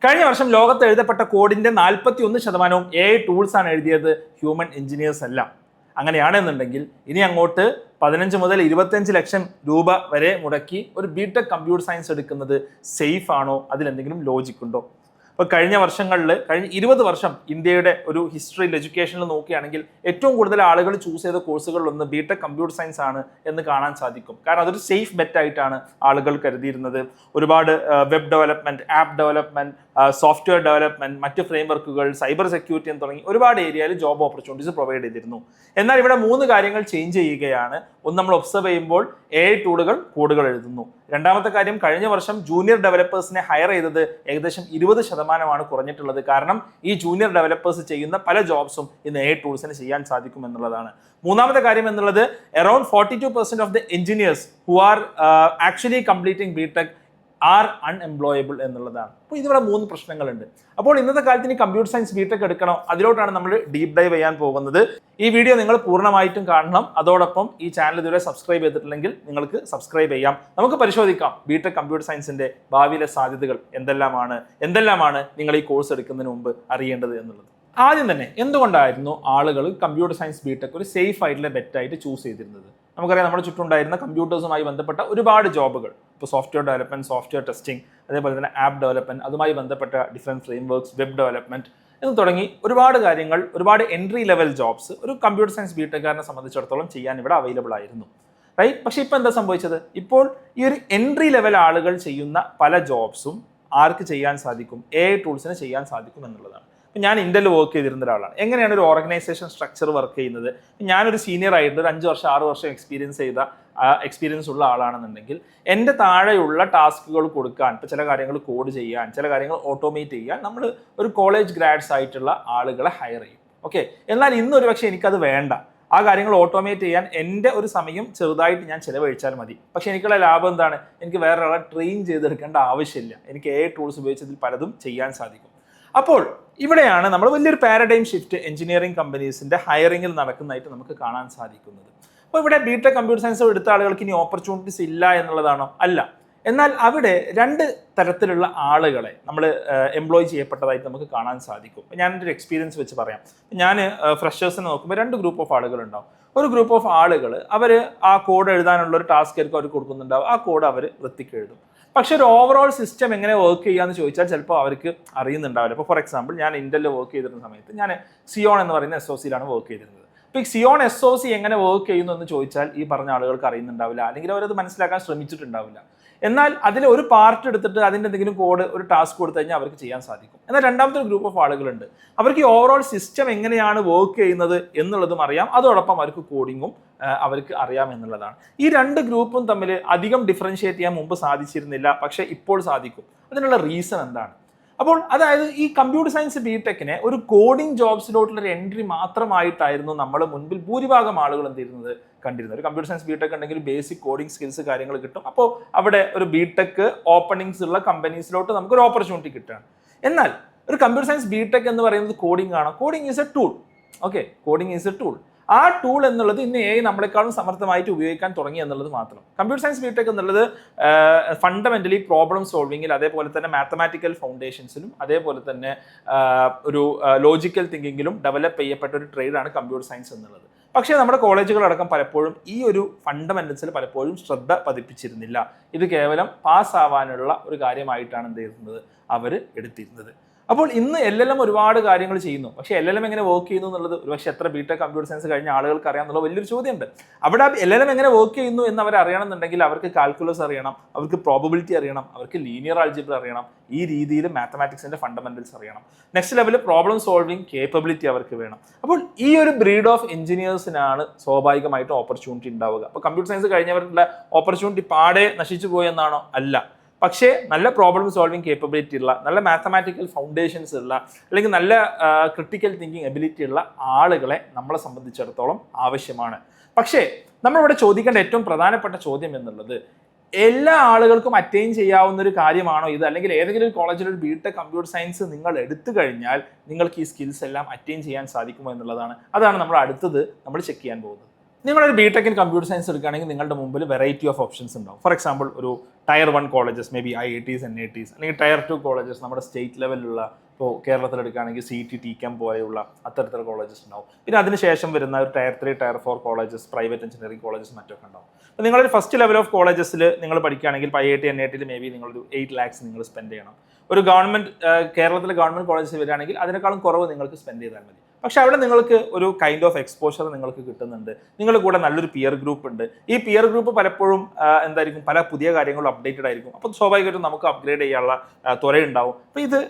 കഴിഞ്ഞ വർഷം ലോകത്ത് എഴുതപ്പെട്ട കോഡിന്റെ 41% AI ടൂൾസ് ആണ് എഴുതിയത്, ഹ്യൂമൻ എഞ്ചിനീയേഴ്സ് അല്ല. അങ്ങനെയാണെന്നുണ്ടെങ്കിൽ ഇനി അങ്ങോട്ട് 15 മുതൽ 25 ലക്ഷം രൂപ വരെ മുടക്കി ഒരു ബിടെക് കമ്പ്യൂട്ടർ സയൻസ് എടുക്കുന്നത് സേഫ് ആണോ? അതിലെന്തെങ്കിലും ലോജിക് ഉണ്ടോ? ഇപ്പോൾ കഴിഞ്ഞ വർഷങ്ങളിൽ കഴിഞ്ഞ 20 വർഷം ഇന്ത്യയുടെ ഒരു ഹിസ്റ്ററിയിൽ എഡ്യൂക്കേഷനിൽ നോക്കുകയാണെങ്കിൽ ഏറ്റവും കൂടുതൽ ആളുകൾ ചൂസ് ചെയ്ത കോഴ്സുകളിലൊന്ന് ബിടെക് കമ്പ്യൂട്ടർ സയൻസ് ആണ് എന്ന് കാണാൻ സാധിക്കും. കാരണം അതൊരു സേഫ് ബെറ്റ് ആയിട്ടാണ് ആളുകൾ കരുതിയിരുന്നത്. ഒരുപാട് web development, app development, software development, മറ്റ് ഫ്രെയിംവർക്കുകൾ, സൈബർ സെക്യൂരിറ്റി എന്ന് തുടങ്ങി ഒരുപാട് ഏരിയയിൽ ജോബ് ഓപ്പർച്യൂണിറ്റീസ് പ്രൊവൈഡ് ചെയ്തിരുന്നു. എന്നാൽ ഇവിടെ 3 കാര്യങ്ങൾ ചേഞ്ച് ചെയ്യുകയാണ്. ഒന്ന്, നമ്മൾ ഒബ്സർവ് ചെയ്യുമ്പോൾ AI ടൂളുകൾ കോഡുകൾ എഴുതുന്നു. രണ്ടാമത്തെ കാര്യം, കഴിഞ്ഞ വർഷം ജൂനിയർ ഡെവലപ്പേഴ്സിനെ ഹയർ ചെയ്തത് ഏകദേശം 20% കുറഞ്ഞിട്ടുള്ളത്. കാരണം ഈ ജൂനിയർ ഡെവലപ്പേഴ്സ് ചെയ്യുന്ന പല ജോബ്സും ഇന്ന് AI ടൂൾസിന് ചെയ്യാൻ സാധിക്കും എന്നുള്ളതാണ്. മൂന്നാമത്തെ കാര്യം എന്നുള്ളത്, around 42% of the engineers who are actually completing BTech are unemployable എന്നുള്ളതാണ്. അപ്പോൾ ഇതിവിടെ 3 പ്രശ്നങ്ങളുണ്ട്. അപ്പോൾ ഇന്നത്തെ കാലത്ത് ഇനി കമ്പ്യൂട്ടർ സയൻസ് ബിടെക് എടുക്കണോ? അതിലോട്ടാണ് നമ്മൾ ഡീപ് ഡൈവ് ചെയ്യാൻ പോകുന്നത്. ഈ വീഡിയോ നിങ്ങൾ പൂർണ്ണമായിട്ടും കാണണം. അതോടൊപ്പം ഈ ചാനൽ ഇതുവരെ സബ്സ്ക്രൈബ് ചെയ്തിട്ടില്ലെങ്കിൽ നിങ്ങൾക്ക് സബ്സ്ക്രൈബ് ചെയ്യാം. നമുക്ക് പരിശോധിക്കാം ബിടെക് കമ്പ്യൂട്ടർ സയൻസിന്റെ ഭാവിയിലെ സാധ്യതകൾ എന്തെല്ലാമാണ് നിങ്ങൾ ഈ കോഴ്സ് എടുക്കുന്നതിന് മുമ്പ് അറിയേണ്ടത് എന്നുള്ളത്. ആദ്യം തന്നെ, എന്തുകൊണ്ടായിരുന്നു ആളുകൾ കമ്പ്യൂട്ടർ സയൻസ് ബിടെക് ഒരു സേഫ് ആയിട്ടുള്ള ബെറ്റായിട്ട് ചൂസ് ചെയ്തിരുന്നത്? നമുക്കറിയാം, നമ്മുടെ ചുറ്റുണ്ടായിരുന്ന കമ്പ്യൂട്ടേഴ്സുമായി ബന്ധപ്പെട്ട ഒരുപാട് ജോബുകൾ, ഇപ്പോൾ സോഫ്റ്റ്വെയർ ഡെവലപ്മെന്റ്, സോഫ്റ്റ്വെയർ ടെസ്റ്റിംഗ്, അതേപോലെ തന്നെ ആപ്പ് ഡെവലപ്മെന്റ്, അതുമായി ബന്ധപ്പെട്ട ഡിഫറെൻറ്റ് ഫ്രെയിംവർക്ക്സ്, വെബ് ഡെവലപ്മെന്റ് എന്ന് തുടങ്ങി ഒരുപാട് കാര്യങ്ങൾ, ഒരുപാട് എൻട്രി ലെവൽ ജോബ്സ് ഒരു കമ്പ്യൂട്ടർ സയൻസ് ബിടെക്കാരനെ സംബന്ധിച്ചിടത്തോളം ചെയ്യാൻ ഇവിടെ അവൈലബിൾ ആയിരുന്നു, റൈറ്റ്? പക്ഷേ ഇപ്പോൾ എന്താ സംഭവിച്ചത്? ഇപ്പോൾ ഈ ഒരു എൻട്രി ലെവൽ ആളുകൾ ചെയ്യുന്ന പല ജോബ്സും ആർക്ക് ചെയ്യാൻ സാധിക്കും? AI ടൂൾസിന് ചെയ്യാൻ സാധിക്കും എന്നുള്ളതാണ്. ഞാൻ ഇന്റലിൽ വർക്ക് ചെയ്തിരുന്ന ഒരാളാണ്. എങ്ങനെയാണ് ഒരു ഓർഗനൈസേഷൻ സ്ട്രക്ചർ വർക്ക് ചെയ്യുന്നത്? ഞാനൊരു സീനിയർ ആയിട്ട് ഒരു 5 വർഷം 6 വർഷം എക്സ്പീരിയൻസ് ഉള്ള ആളാണെന്നുണ്ടെങ്കിൽ എൻ്റെ താഴെയുള്ള ടാസ്കുകൾ കൊടുക്കാൻ, ഇപ്പോൾ ചില കാര്യങ്ങൾ കോഡ് ചെയ്യാൻ, ചില കാര്യങ്ങൾ ഓട്ടോമേറ്റ് ചെയ്യാൻ നമ്മൾ ഒരു കോളേജ് ഗ്രാഡ്സ് ആയിട്ടുള്ള ആളുകളെ ഹയർ ചെയ്യും. ഓക്കെ, എന്നാൽ ഇന്നൊരു പക്ഷേ എനിക്കത് വേണ്ട. ആ കാര്യങ്ങൾ ഓട്ടോമേറ്റ് ചെയ്യാൻ എൻ്റെ ഒരു സമയം ചെറുതായിട്ട് ഞാൻ ചിലവഴിച്ചാൽ മതി. പക്ഷേ എനിക്കുള്ള ലാഭം എന്താണ്? എനിക്ക് വേറെ ഒരാളെ ട്രെയിൻ ചെയ്തെടുക്കേണ്ട ആവശ്യമില്ല. എനിക്ക് AI ടൂൾസ് ഉപയോഗിച്ചതിൽ പലതും ചെയ്യാൻ സാധിക്കും. അപ്പോൾ ഇവിടെയാണ് നമ്മൾ വലിയൊരു പാരഡൈം ഷിഫ്റ്റ് എഞ്ചിനീയറിംഗ് കമ്പനീസിന്റെ ഹയറിംഗിൽ നടക്കുന്നതായിട്ട് നമുക്ക് കാണാൻ സാധിക്കുന്നത്. അപ്പോൾ ഇവിടെ ബിടെക് കമ്പ്യൂട്ടർ സയൻസ് എടുത്ത ആളുകൾക്ക് ഇനി ഓപ്പർച്യൂണിറ്റീസ് ഇല്ല എന്നുള്ളതാണോ? അല്ല. എന്നാൽ അവിടെ 2 തരത്തിലുള്ള ആളുകളെ നമ്മൾ എംപ്ലോയ് ചെയ്യപ്പെട്ടതായിട്ട് നമുക്ക് കാണാൻ സാധിക്കും. ഞാനെൻ്റെ ഒരു എക്സ്പീരിയൻസ് വെച്ച് പറയാം. ഞാൻ ഫ്രഷേഴ്സിനെ നോക്കുമ്പോൾ 2 ഗ്രൂപ്പ് ഓഫ് ആളുകൾ ഉണ്ടാവും. ഒരു ഗ്രൂപ്പ് ഓഫ് ആളുകൾ അവർ ആ കോഡ് എഴുതാനുള്ള ഒരു ടാസ്ക് ആയിരിക്കും അവർ കൊടുക്കുന്നുണ്ടാവും. ആ കോഡ് അവർ വൃത്തിക്ക് എഴുതും. പക്ഷെ ഒരു ഓവറോൾ സിസ്റ്റം എങ്ങനെ വർക്ക് ചെയ്യാന്ന് ചോദിച്ചാൽ ചിലപ്പോൾ അവർക്ക് അറിയുന്നുണ്ടാവില്ല. ഇപ്പോൾ ഫോർ എക്സാമ്പിൾ, ഞാൻ ഇന്റലിൽ വർക്ക് ചെയ്തിരുന്ന സമയത്ത് ഞാൻ സിയോൺ എന്ന് പറയുന്ന SOCയിലാണ് വർക്ക് ചെയ്തിരുന്നത്. ഇപ്പോൾ ഈ സിയോൺ SOC എങ്ങനെ വർക്ക് ചെയ്യുന്നു എന്ന് ചോദിച്ചാൽ ഈ പറഞ്ഞ ആളുകൾക്ക് അറിയുന്നുണ്ടാവില്ല, അല്ലെങ്കിൽ അവരത് മനസ്സിലാക്കാൻ ശ്രമിച്ചിട്ടുണ്ടാവില്ല. എന്നാൽ അതിൽ ഒരു പാർട്ട് എടുത്തിട്ട് അതിൻ്റെ എന്തെങ്കിലും കോഡ്, ഒരു ടാസ്ക് കൊടുത്തു കഴിഞ്ഞാൽ അവർക്ക് ചെയ്യാൻ സാധിക്കും. എന്നാൽ രണ്ടാമത്തെ ഒരു ഗ്രൂപ്പ് ഓഫ് ആളുകളുണ്ട്, അവർക്ക് ഈ ഓവറോൾ സിസ്റ്റം എങ്ങനെയാണ് വർക്ക് ചെയ്യുന്നത് എന്നുള്ളതും അറിയാം, അതോടൊപ്പം അവർക്ക് കോഡിങ്ങും അവർക്ക് അറിയാം എന്നുള്ളതാണ്. ഈ 2 ഗ്രൂപ്പും തമ്മിൽ അധികം ഡിഫറൻഷിയേറ്റ് ചെയ്യാൻ മുമ്പ് സാധിച്ചിരുന്നില്ല, പക്ഷേ ഇപ്പോൾ സാധിക്കും. അതിനുള്ള റീസൺ എന്താണ്? അപ്പോൾ അതായത് ഈ കമ്പ്യൂട്ടർ സയൻസ് ബിടെക്കിനെ ഒരു കോഡിംഗ് ജോബ്സിലോട്ടുള്ള ഒരു എൻട്രി മാത്രമായിട്ടായിരുന്നു നമ്മൾ മുൻപിൽ ഭൂരിഭാഗം ആളുകൾ എന്തിരുന്നത് കണ്ടിരുന്നത്. ഒരു കമ്പ്യൂട്ടർ സയൻസ് ബിടെക് ഉണ്ടെങ്കിൽ ബേസിക് കോഡിംഗ് സ്കിൽസ് കാര്യങ്ങൾ കിട്ടും. അപ്പോൾ അവിടെ ഒരു ബിടെക് ഓപ്പണിങ്സ് ഉള്ള കമ്പനീസിലോട്ട് നമുക്കൊരു ഓപ്പർച്യൂണിറ്റി കിട്ടുകയാണ്. എന്നാൽ ഒരു കമ്പ്യൂട്ടർ സയൻസ് ബിടെക് എന്ന് പറയുന്നത് കോഡിംഗ് ആണ്. Coding is A tool. Okay, coding is A tool. ആ ടൂൾ എന്നുള്ളത് ഇന്ന് AI നമ്മളെക്കാളും സമർത്ഥമായിട്ട് ഉപയോഗിക്കാൻ തുടങ്ങി എന്നുള്ളത് മാത്രം. കമ്പ്യൂട്ടർ സയൻസ് ബിടെക് എന്നുള്ളത് ഫണ്ടമെന്റലി പ്രോബ്ലം സോൾവിങ്ങിൽ, അതേപോലെ തന്നെ മാത്തമാറ്റിക്കൽ ഫൗണ്ടേഷൻസിലും, അതേപോലെ തന്നെ ഒരു ലോജിക്കൽ തിങ്കിങ്ങിലും ഡെവലപ്പ് ചെയ്യപ്പെട്ട ഒരു ട്രേഡാണ് കമ്പ്യൂട്ടർ സയൻസ് എന്നുള്ളത്. പക്ഷേ നമ്മുടെ കോളേജുകളടക്കം പലപ്പോഴും ഈ ഒരു ഫണ്ടമെന്റൽസിൽ പലപ്പോഴും ശ്രദ്ധ പതിപ്പിച്ചിരുന്നില്ല. ഇത് കേവലം പാസ്സാവാനുള്ള ഒരു കാര്യമായിട്ടാണ് എന്ത് ചെയ്യുന്നത് അവർ എടുത്തിരുന്നത്. അപ്പോൾ ഇന്ന് LLM ഒരുപാട് കാര്യങ്ങൾ ചെയ്യുന്നു. പക്ഷേ LLM എങ്ങനെ വർക്ക് ചെയ്യുന്നു എന്നുള്ളത് ഒരുപക്ഷെ എത്ര ബിടെക് കമ്പ്യൂട്ടർ സയൻസ് കഴിഞ്ഞ ആളുകൾക്ക് അറിയാമെന്നുള്ള വലിയൊരു ചോദ്യമുണ്ട്. അവിടെ LLM എങ്ങനെ വർക്ക് ചെയ്യുന്നു എന്ന് അവർ അറിയണമെന്നുണ്ടെങ്കിൽ അവർക്ക് കാൽക്കുലസ് അറിയണം, അവർക്ക് പ്രോബബിലിറ്റി അറിയണം, അവർക്ക് ലീനിയർ ആൾജിബ്ര അറിയണം, ഈ രീതിയിൽ മാത്തമാറ്റിക്സിന്റെ ഫണ്ടമെന്റൽസ് അറിയണം. Next level problem solving capability അവർക്ക് വേണം. അപ്പോൾ ഈ ഒരു ബ്രീഡ് ഓഫ് എഞ്ചിനീയേഴ്സിനാണ് സ്വാഭാവികമായിട്ടും ഓപ്പർച്യൂണിറ്റി ഉണ്ടാവുക. അപ്പോൾ കമ്പ്യൂട്ടർ സയൻസ് കഴിഞ്ഞവരുടെ ഓപ്പർച്യൂണിറ്റി പാടെ നശിച്ചു പോയെന്നാണോ? അല്ല. പക്ഷേ നല്ല പ്രോബ്ലം സോൾവിങ് കേപ്പബിലിറ്റി ഉള്ള, നല്ല മാത്തമാറ്റിക്കൽ ഫൗണ്ടേഷൻസ് ഉള്ള, അല്ലെങ്കിൽ നല്ല ക്രിട്ടിക്കൽ തിങ്കിങ് എബിലിറ്റി ഉള്ള ആളുകളെ നമ്മളെ സംബന്ധിച്ചിടത്തോളം ആവശ്യമാണ്. പക്ഷേ നമ്മളിവിടെ ചോദിക്കേണ്ട ഏറ്റവും പ്രധാനപ്പെട്ട ചോദ്യം എന്നുള്ളത്, എല്ലാ ആളുകൾക്കും അറ്റൈൻ ചെയ്യാവുന്ന ഒരു കാര്യമാണോ ഇത്? അല്ലെങ്കിൽ ഏതെങ്കിലും ഒരു കോളേജിൽ ഒരു ബിടെക് കമ്പ്യൂട്ടർ സയൻസ് നിങ്ങൾ എടുത്തു കഴിഞ്ഞാൽ നിങ്ങൾക്ക് ഈ സ്കിൽസ് എല്ലാം അറ്റൈൻ ചെയ്യാൻ സാധിക്കുമോ എന്നുള്ളതാണ്. അതാണ് നമ്മൾ അടുത്തത് നമ്മൾ ചെക്ക് ചെയ്യാൻ പോകുന്നത്. നിങ്ങളൊരു ബിടെക് ഇൻ കമ്പ്യൂട്ടർ സയൻസ് എടുക്കുകയാണെങ്കിൽ നിങ്ങളുടെ മുമ്പിൽ വെറൈറ്റി ഓഫ് ഓപ്ഷൻസ് ഉണ്ടാവും. ഫോർ എക്സാമ്പിൾ ഒരു tier 1 colleges, may be IITs NITs, അല്ലെങ്കിൽ ടയർ 2 കോളേജസ് നമ്മുടെ സ്റ്റേറ്റ് ലെവലിലുള്ള, ഇപ്പോൾ കേരളത്തിൽ എടുക്കുകയാണെങ്കിൽ CET TCAM പോലെയുള്ള അത്തരത്തിലുള്ള കോളേജസ് ഉണ്ടാവും. പിന്നെ അതിനുശേഷം വരുന്ന ഒരു tier 3 tier 4 colleges, private engineering colleges മറ്റൊക്കെ ഉണ്ടാവും. അപ്പോൾ നിങ്ങളൊരു ഫസ്റ്റ് ലെവൽ ഓഫ് കോളേജസിൽ നിങ്ങൾ പഠിക്കുകയാണെങ്കിൽ ഇപ്പോൾ IIT NIT മേ ബി നിങ്ങളൊരു 8 lakhs നിങ്ങൾ സ്പെൻഡ് ചെയ്യണം. ഒരു ഗവൺമെൻറ് കേരളത്തിലെ ഗവൺമെൻറ് കോളേജസ് വരികയാണെങ്കിൽ അതിനേക്കാളും കുറവ് നിങ്ങൾക്ക് സ്പെൻഡ് ചെയ്താൽ മതി. പക്ഷെ അവിടെ നിങ്ങൾക്ക് ഒരു കൈൻഡ് ഓഫ് എക്സ്പോഷർ നിങ്ങൾക്ക് കിട്ടുന്നുണ്ട്. നിങ്ങളുടെ കൂടെ നല്ലൊരു പിയർ ഗ്രൂപ്പ് ഉണ്ട്. ഈ പിയർ ഗ്രൂപ്പ് പലപ്പോഴും എന്തായിരിക്കും, പല പുതിയ കാര്യങ്ങളും അപ്ഡേറ്റഡ് ആയിരിക്കും. അപ്പോൾ സ്വാഭാവികമായിട്ടും നമുക്ക് അപ്ഗ്രേഡ് ചെയ്യാനുള്ള ത്വരയുണ്ടാവും. അപ്പോൾ ഇത്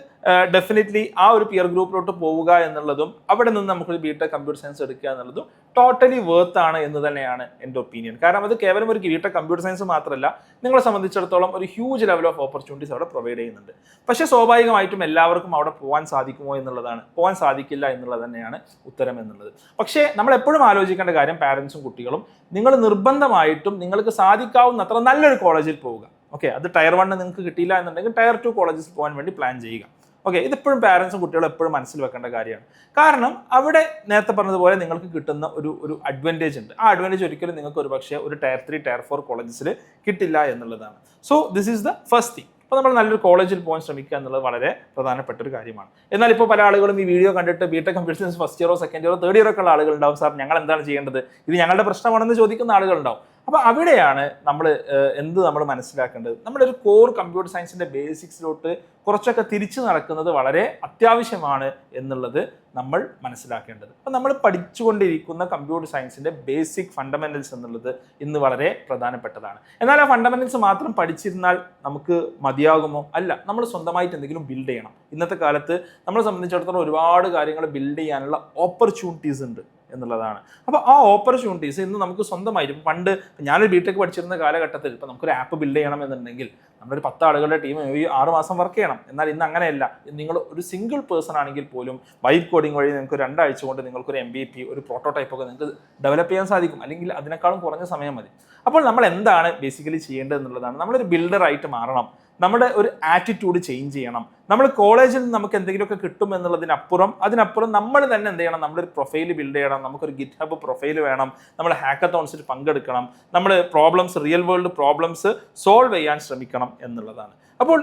ഡെഫിനറ്റ്ലി ആ ഒരു പിയർ ഗ്രൂപ്പിലോട്ട് പോവുക എന്നുള്ളതും അവിടെ നിന്ന് നമുക്കൊരു ബിടെക് കമ്പ്യൂട്ടർ സയൻസ് എടുക്കുക എന്നുള്ളതും ടോട്ടലി വർത്ത് ആണ് എന്ന് തന്നെയാണ് എൻ്റെ ഒപ്പീനിയൻ. കാരണം അത് കേവലം ഒരു ബിടെക് കമ്പ്യൂട്ടർ സയൻസ് മാത്രമല്ല, നിങ്ങളെ സംബന്ധിച്ചിടത്തോളം ഒരു ഹ്യൂജ് ലെവൽ ഓഫ് ഓപ്പർച്യൂണിറ്റീസ് അവിടെ പ്രൊവൈഡ് ചെയ്യുന്നുണ്ട്. പക്ഷേ സ്വാഭാവികമായിട്ടും എല്ലാവർക്കും അവിടെ പോകാൻ സാധിക്കുമോ എന്നുള്ളതാണ്, പോകാൻ സാധിക്കില്ല എന്നുള്ളത് തന്നെയാണ് ഉത്തരം എന്നുള്ളത്. പക്ഷേ നമ്മൾ എപ്പോഴും ആലോചിക്കേണ്ട കാര്യം, പാരൻസും കുട്ടികളും, നിങ്ങൾ നിർബന്ധമായിട്ടും നിങ്ങൾക്ക് സാധിക്കാവുന്നത്ര നല്ലൊരു കോളേജിൽ പോവുക. ഓക്കെ, അത് ടയർ 1 നിങ്ങൾക്ക് കിട്ടിയില്ല എന്നുണ്ടെങ്കിൽ ടയർ 2 കോളേജിൽ പോകാൻ വേണ്ടി പ്ലാൻ ചെയ്യുക. ഓക്കെ, ഇതിപ്പോഴും പാരൻസും കുട്ടികളും എപ്പോഴും മനസ്സിൽ വെക്കേണ്ട കാര്യമാണ്. കാരണം അവിടെ നേരത്തെ പറഞ്ഞതുപോലെ നിങ്ങൾക്ക് കിട്ടുന്ന ഒരു അഡ്വാൻറ്റേജ് ഉണ്ട്. ആ അഡ്വാൻറ്റേജ് ഒരിക്കലും നിങ്ങൾക്ക് ഒരു പക്ഷേ ഒരു ടയർ 3 ടയർ 4 കോളേജസിൽ കിട്ടില്ല എന്നുള്ളതാണ്. So this is the first thing. അപ്പോൾ നമ്മൾ നല്ലൊരു കോളേജിൽ പോകാൻ ശ്രമിക്കുക എന്നുള്ളത് വളരെ പ്രധാനപ്പെട്ട ഒരു കാര്യമാണ്. എന്നാൽ ഇപ്പോൾ പല ആളുകളും ഈ വീഡിയോ കണ്ടിട്ട് ബിടെക് കമ്പ്യൂട്ടർ സയൻസ് ഫസ്റ്റ് ഇയറോ സെക്കൻഡ് ഇയറോ തേർഡ് ഇയറോ ഒക്കെ ഉള്ള ആളുകളുണ്ടാവും. സാർ ഞങ്ങൾ എന്താണ് ചെയ്യേണ്ടത്, ഇത് ഞങ്ങളുടെ പ്രശ്നമാണെന്ന് ചോദിക്കുന്ന ആളുകളുണ്ടാവും. അപ്പോൾ അവിടെയാണ് നമ്മൾ മനസ്സിലാക്കേണ്ടത്. നമ്മുടെ ഒരു കോർ കമ്പ്യൂട്ടർ സയൻസിന്റെ ബേസിക്സിലോട്ട് കുറച്ചൊക്കെ തിരിച്ചു നടക്കുന്നത് വളരെ അത്യാവശ്യമാണ് എന്നുള്ളത് നമ്മൾ മനസ്സിലാക്കേണ്ടത്. അപ്പോൾ നമ്മൾ പഠിച്ചുകൊണ്ടിരിക്കുന്ന കമ്പ്യൂട്ടർ സയൻസിന്റെ ബേസിക് ഫണ്ടമെന്റൽസ് എന്നുള്ളത് ഇന്ന് വളരെ പ്രധാനപ്പെട്ടതാണ്. എന്നാൽ ആ ഫണ്ടമെന്റൽസ് മാത്രം പഠിച്ചിരുന്നാൽ നമുക്ക് മതിയാകുമോ? അല്ല, നമ്മൾ സ്വന്തമായിട്ട് എന്തെങ്കിലും ബിൽഡ് ചെയ്യണം. ഇന്നത്തെ കാലത്ത് നമ്മളെ സംബന്ധിച്ചിടത്തോളം ഒരുപാട് കാര്യങ്ങൾ ബിൽഡ് ചെയ്യാനുള്ള ഓപ്പർച്യൂണിറ്റീസ് ഉണ്ട് എന്നുള്ളതാണ്. അപ്പോൾ ആ ഓപ്പർച്യൂണിറ്റീസ് ഇന്ന് നമുക്ക് സ്വന്തമായിട്ട്, പണ്ട് ഞാനൊരു ബിടെക് പഠിച്ചിരുന്ന കാലഘട്ടത്തിൽ ഇപ്പോൾ നമുക്കൊരു ആപ്പ് ബിൽഡ് ചെയ്യണമെന്നുണ്ടെങ്കിൽ നമ്മളൊരു 10 ആളുകളുടെ ടീം 6 മാസം വർക്ക് ചെയ്യണം. എന്നാൽ ഇന്ന് അങ്ങനെയല്ല. നിങ്ങൾ ഒരു സിംഗിൾ പേഴ്സൺ ആണെങ്കിൽ പോലും വൈബ് കോഡിംഗ് വഴി നിങ്ങൾക്ക് 2 ആഴ്ച കൊണ്ട് നിങ്ങൾക്കൊരു MVP, ഒരു പ്രോട്ടോടൈപ്പ് ഒക്കെ നിങ്ങൾക്ക് ഡെവലപ്പ് ചെയ്യാൻ സാധിക്കും. അല്ലെങ്കിൽ അതിനേക്കാളും കുറഞ്ഞ സമയം മതി. അപ്പോൾ നമ്മൾ എന്താണ് ബേസിക്കലി ചെയ്യേണ്ടത് എന്നുള്ളതാണ്. നമ്മളൊരു ബിൽഡറായിട്ട് മാറണം. നമ്മുടെ ഒരു ആറ്റിറ്റ്യൂഡ് ചേഞ്ച് ചെയ്യണം. നമ്മൾ കോളേജിൽ നിന്ന് നമുക്ക് എന്തെങ്കിലുമൊക്കെ കിട്ടും എന്നുള്ളതിനപ്പുറം നമ്മൾ തന്നെ എന്ത് ചെയ്യണം, നമ്മളൊരു പ്രൊഫൈൽ ബിൽഡ് ചെയ്യണം. നമുക്കൊരു GitHub പ്രൊഫൈൽ വേണം. നമ്മൾ ഹാക്കത്തോൺസിൽ പങ്കെടുക്കണം. നമ്മൾ റിയൽ വേൾഡ് പ്രോബ്ലംസ് സോൾവ് ചെയ്യാൻ ശ്രമിക്കണം എന്നുള്ളതാണ്. അപ്പോൾ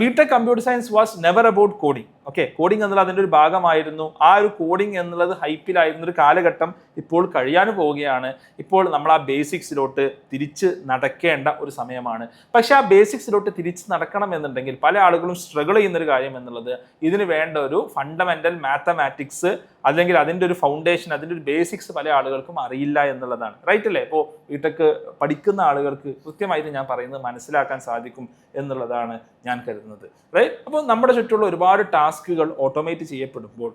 BTech computer science was never about coding. Okay, coding എന്നുള്ളത് അതിൻ്റെ ഒരു ഭാഗമായിരുന്നു. ആ ഒരു കോഡിംഗ് എന്നുള്ളത് ഹൈപ്പിലായിരുന്ന ഒരു കാലഘട്ടം ഇപ്പോൾ കഴിയാൻ പോവുകയാണ്. ഇപ്പോൾ നമ്മൾ ആ ബേസിക്സിലോട്ട് തിരിച്ച് നടക്കേണ്ട ഒരു സമയമാണ്. പക്ഷെ ആ ബേസിക്സിലോട്ട് തിരിച്ച് നടക്കണം എന്നുണ്ടെങ്കിൽ പല ആളുകളും സ്ട്രഗിൾ ചെയ്യുന്നൊരു കാര്യം എന്നുള്ളത്, ഇതിന് വേണ്ട ഒരു ഫണ്ടമെന്റൽ മാത്തമാറ്റിക്സ് അല്ലെങ്കിൽ അതിൻ്റെ ഒരു ഫൗണ്ടേഷൻ, അതിൻ്റെ ഒരു ബേസിക്സ് പല ആളുകൾക്കും അറിയില്ല എന്നുള്ളതാണ്. റൈറ്റ് അല്ലേ? ഇപ്പോൾ ബിടെക് പഠിക്കുന്ന ആളുകൾക്ക് കൃത്യമായിട്ട് ഞാൻ പറയുന്നത് മനസ്സിലാക്കാൻ സാധിക്കും എന്നുള്ളതാണ് ഞാൻ കരുതുന്നത്. റൈറ്റ്? അപ്പോൾ നമ്മുടെ ചുറ്റുമുള്ള ഒരുപാട് ടാസ്കുകൾ ഓട്ടോമേറ്റ് ചെയ്യപ്പെടുമ്പോൾ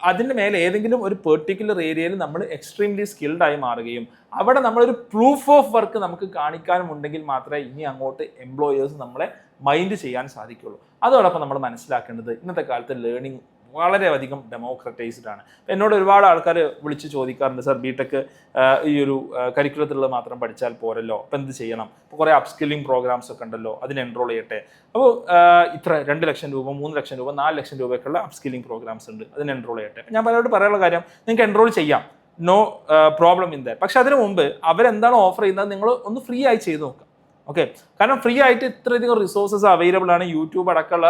അതിൻ്റെ മേലെ ഏതെങ്കിലും ഒരു പെർട്ടിക്കുലർ ഏരിയയിൽ നമ്മൾ എക്സ്ട്രീംലി സ്കിൽഡ് ആയി മാറുകയും അവിടെ നമ്മളൊരു പ്രൂഫ് ഓഫ് വർക്ക് നമുക്ക് കാണിക്കാനും ഉണ്ടെങ്കിൽ മാത്രമേ ഇനി അങ്ങോട്ട് എംപ്ലോയേഴ്സ് നമ്മളെ മൈൻഡ് ചെയ്യാൻ സാധിക്കുള്ളൂ. അതോടൊപ്പം നമ്മൾ മനസ്സിലാക്കേണ്ടത് ഇന്നത്തെ കാലത്ത് ലേണിംഗ് വളരെയധികം ഡെമോക്രറ്റൈസ്ഡ് ആണ്. എന്നോട് ഒരുപാട് ആൾക്കാർ വിളിച്ച് ചോദിക്കാറുണ്ട്, സാർ ബിടെക് ഈ ഒരു കരിക്കുലത്തിലുള്ളത് മാത്രം പഠിച്ചാൽ പോരല്ലോ, അപ്പം എന്ത് ചെയ്യണം? ഇപ്പോൾ കുറേ അപ്സ്കില്ലിംഗ് പ്രോഗ്രാംസ് ഒക്കെ ഉണ്ടല്ലോ, അതിന് എൻറോൾ ചെയ്യട്ടെ. അപ്പോൾ ഇത്ര 2 ലക്ഷം രൂപ, 3 ലക്ഷം രൂപ, 4 ലക്ഷം രൂപയൊക്കെയുള്ള അപ്സ്കില്ലിംഗ് പ്രോഗ്രാംസ് ഉണ്ട്, അതിന് എൻറോൾ ചെയ്യട്ടെ. ഞാൻ പലരോട് പറയാനുള്ള കാര്യം, നിങ്ങൾക്ക് എൻറോൾ ചെയ്യാം, നോ പ്രോബ്ലം ഇൻ ദാറ്റ്. പക്ഷെ അതിന് മുമ്പ് അവരെന്താണോ ഓഫർ ചെയ്യുന്നത് നിങ്ങൾ ഒന്ന് ഫ്രീ ആയി ചെയ്ത് നോക്കുക. ഓക്കെ, കാരണം ഫ്രീ ആയിട്ട് ഇത്രയധികം റിസോഴ്സസ് അവൈലബിൾ ആണ്. യൂട്യൂബ് അടക്കമുള്ള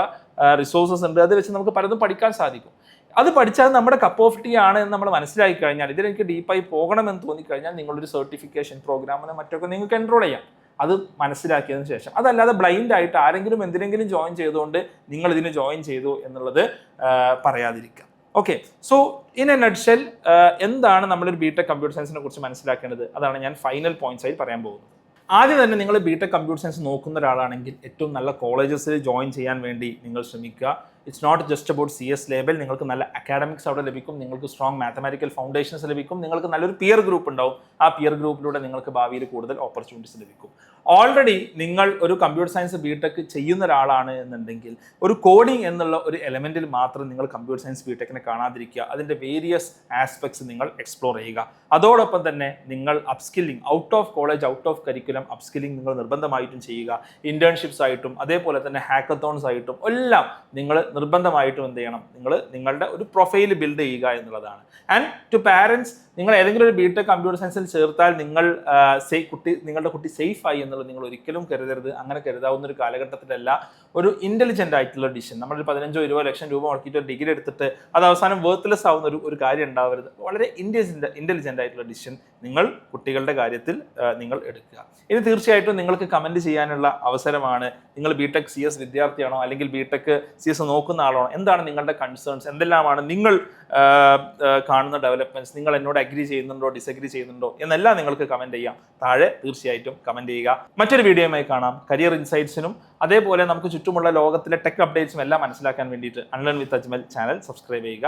റിസോഴ്സസ് ഉണ്ട്. അത് വെച്ച് നമുക്ക് പലതും പഠിക്കാൻ സാധിക്കും. അത് പഠിച്ചാൽ നമ്മുടെ കപ്പ് ഓഫ് ടീ ആണ് എന്ന് നമ്മൾ മനസ്സിലാക്കി കഴിഞ്ഞാൽ, ഇതിലെനിക്ക് ഡീപ്പായി പോകണമെന്ന് തോന്നിക്കഴിഞ്ഞാൽ നിങ്ങളൊരു സർട്ടിഫിക്കേഷൻ പ്രോഗ്രാമിന് മറ്റൊക്കെ നിങ്ങൾക്ക് എൻറോൾ ചെയ്യാം. അത് മനസ്സിലാക്കിയതിന് ശേഷം. അതല്ലാതെ ബ്ലൈൻഡ് ആയിട്ട് ആരെങ്കിലും എന്തിനെങ്കിലും ജോയിൻ ചെയ്തുകൊണ്ട് നിങ്ങൾ ഇതിന് ജോയിൻ ചെയ്തു എന്നുള്ളത് പറയാതിരിക്കുക. Okay, so in a nutshell എന്താണ് നമ്മളൊരു ബിടെക് കമ്പ്യൂട്ടർ സയൻസിനെ കുറിച്ച് മനസ്സിലാക്കേണ്ടത്? അതാണ് ഞാൻ ഫൈനൽ പോയിന്റ്സ് ആയി പറയാൻ പോകുന്നത്. ആദ്യം തന്നെ നിങ്ങൾ ബിടെക് കമ്പ്യൂട്ടർ സയൻസ് നോക്കുന്ന ഒരാളാണെങ്കിൽ ഏറ്റവും നല്ല കോളേജസിൽ ജോയിൻ ചെയ്യാൻ വേണ്ടി നിങ്ങൾ ശ്രമിക്കുക. It's not just about CS label. നിങ്ങൾക്ക് നല്ല അക്കാഡമിക്സ് അവിടെ ലഭിക്കും, നിങ്ങൾക്ക് സ്ട്രോങ് മാത്തമാറ്റിക്കൽ ഫൗണ്ടേഷൻസ് ലഭിക്കും, നിങ്ങൾക്ക് നല്ലൊരു പിയർ ഗ്രൂപ്പ് ഉണ്ടാവും. ആ പിയർ ഗ്രൂപ്പിലൂടെ നിങ്ങൾക്ക് ഭാവിയിൽ കൂടുതൽ ഓപ്പർച്യൂണിറ്റീസ് ലഭിക്കും. ഓൾറെഡി നിങ്ങൾ ഒരു കമ്പ്യൂട്ടർ സയൻസ് ബിടെക് ചെയ്യുന്ന ഒരാളാണ് എന്നുണ്ടെങ്കിൽ ഒരു കോഡിംഗ് എന്നുള്ള ഒരു എലമെന്റിൽ മാത്രം നിങ്ങൾ കമ്പ്യൂട്ടർ സയൻസ് ബിടെക്കിനെ കാണാതിരിക്കുക. അതിൻ്റെ വേരിയസ് ആസ്പെക്ട്സ് നിങ്ങൾ എക്സ്പ്ലോർ ചെയ്യുക. അതോടൊപ്പം തന്നെ നിങ്ങൾ upskilling, out of college, out of curriculum curriculum upskilling നിങ്ങൾ നിർബന്ധമായിട്ടും ചെയ്യുക. ഇന്റേൺഷിപ്സ് ആയിട്ടും അതേപോലെ തന്നെ ഹാക്കത്തോൺസ് ആയിട്ടും എല്ലാം നിങ്ങൾ നിർബന്ധമായിട്ടും എന്ത് ചെയ്യണം, നിങ്ങൾ നിങ്ങളുടെ ഒരു പ്രൊഫൈൽ ബിൽഡ് ചെയ്യുക എന്നുള്ളതാണ്. ആൻഡ് ടു പാരൻസ്, നിങ്ങൾ ഏതെങ്കിലും ഒരു ബിടെക് കമ്പ്യൂട്ടർ സയൻസിൽ ചേർത്താൽ നിങ്ങളുടെ കുട്ടി സേഫ് ആയി എന്നുള്ളത് നിങ്ങൾ ഒരിക്കലും കരുതരുത്. അങ്ങനെ കരുതാവുന്ന ഒരു കാലഘട്ടത്തിലല്ല. ഒരു ഇന്റലിജന്റ് ആയിട്ടുള്ള ഡിസിഷൻ, നമ്മളൊരു 15-20 ലക്ഷം രൂപ മുടക്കിയിട്ട് ഒരു ഡിഗ്രി എടുത്തിട്ട് അത് അവസാനം വേർത്ത്ലെസ് ആവുന്ന ഒരു കാര്യം ഉണ്ടാവരുത്. വളരെ ഇന്റലിജന്റ് ആയിട്ടുള്ള ഡിസിഷൻ നിങ്ങൾ കുട്ടികളുടെ കാര്യത്തിൽ നിങ്ങൾ എടുക്കുക. ഇനി തീർച്ചയായിട്ടും നിങ്ങൾക്ക് കമന്റ് ചെയ്യാനുള്ള അവസരമാണ്. നിങ്ങൾ ബിടെക് CS വിദ്യാർത്ഥിയാണോ, അല്ലെങ്കിൽ ബിടെക് CS നോക്കുന്ന ആളാണോ, എന്താണ് നിങ്ങളുടെ കൺസേൺസ്, എന്തെല്ലാമാണ് നിങ്ങൾ കാണുന്ന ഡെവലപ്മെന്റ്സ്, നിങ്ങൾ എന്നോട് അഗ്രി ചെയ്യുന്നുണ്ടോ ഡിസഗ്രി ചെയ്യുന്നുണ്ടോ എന്നെല്ലാം നിങ്ങൾക്ക് കമന്റ് ചെയ്യാം. താഴെ തീർച്ചയായിട്ടും കമന്റ് ചെയ്യുക. മറ്റൊരു വീഡിയോയുമായി കാണാം. കരിയർ ഇൻസൈറ്റ്സിനും അതേപോലെ നമുക്ക് ചുറ്റുമുള്ള ലോകത്തിലെ ടെക് അപ്ഡേറ്റ്സും എല്ലാം മനസ്സിലാക്കാൻ വേണ്ടിയിട്ട് അൺലേൺ വിത്ത് അജ്മൽ ചാനൽ സബ്സ്ക്രൈബ് ചെയ്യുക.